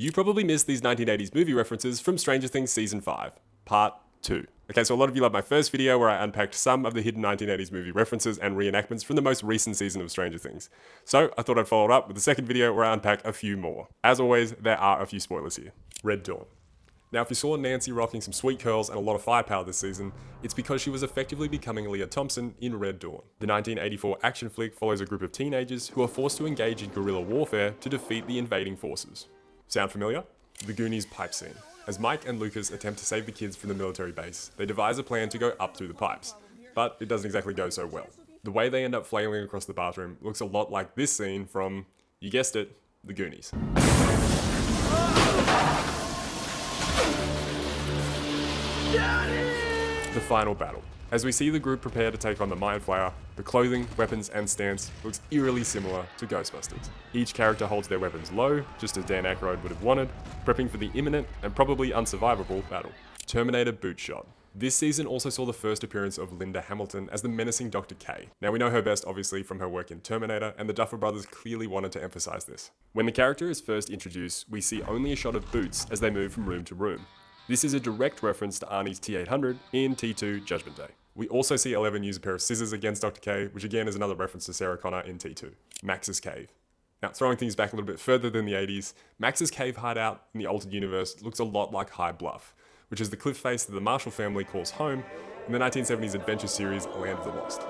You probably missed these 1980s movie references from Stranger Things Season 5, Part 2. Okay, so a lot of you loved my first video where I unpacked some of the hidden 1980s movie references and reenactments from the most recent season of Stranger Things. So I thought I'd follow it up with the second video where I unpack a few more. As always, there are a few spoilers here. Red Dawn. Now, if you saw Nancy rocking some sweet curls and a lot of firepower this season, it's because she was effectively becoming Leah Thompson in Red Dawn. The 1984 action flick follows a group of teenagers who are forced to engage in guerrilla warfare to defeat the invading forces. Sound familiar? The Goonies pipe scene. As Mike and Lucas attempt to save the kids from the military base, they devise a plan to go up through the pipes. But it doesn't exactly go so well. The way they end up flailing across the bathroom looks a lot like this scene from, you guessed it, The Goonies. The final battle. As we see the group prepare to take on the Mind Flayer, the clothing, weapons, and stance looks eerily similar to Ghostbusters. Each character holds their weapons low, just as Dan Aykroyd would have wanted, prepping for the imminent and probably unsurvivable battle. Terminator boot shot. This season also saw the first appearance of Linda Hamilton as the menacing Dr. K. Now we know her best obviously from her work in Terminator, and the Duffer Brothers clearly wanted to emphasize this. When the character is first introduced, we see only a shot of boots as they move from room to room. This is a direct reference to Arnie's T-800 in T2 Judgment Day. We also see Eleven use a pair of scissors against Dr. K, which again is another reference to Sarah Connor in T2. Max's Cave. Now, throwing things back a little bit further than the 80s, Max's Cave hideout in the altered universe looks a lot like High Bluff, which is the cliff face that the Marshall family calls home in the 1970s adventure series Land of the Lost.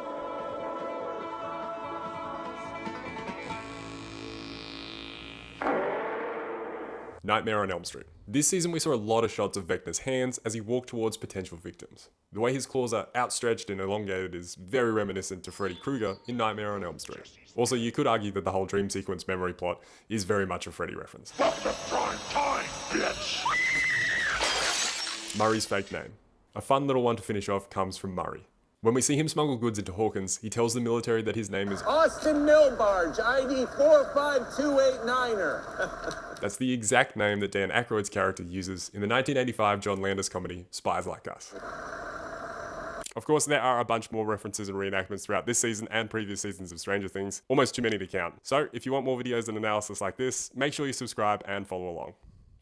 Nightmare on Elm Street. This season we saw a lot of shots of Vecna's hands as he walked towards potential victims. The way his claws are outstretched and elongated is very reminiscent to Freddy Krueger in Nightmare on Elm Street. Also, you could argue that the whole dream sequence memory plot is very much a Freddy reference. Welcome to prime time, bitch! Murray's fake name. A fun little one to finish off comes from Murray. When we see him smuggle goods into Hawkins, he tells the military that his name is Austin Millbarge, ID 45289er. That's the exact name that Dan Aykroyd's character uses in the 1985 John Landis comedy Spies Like Us. Of course, there are a bunch more references and reenactments throughout this season and previous seasons of Stranger Things, almost too many to count. So if you want more videos and analysis like this, make sure you subscribe and follow along.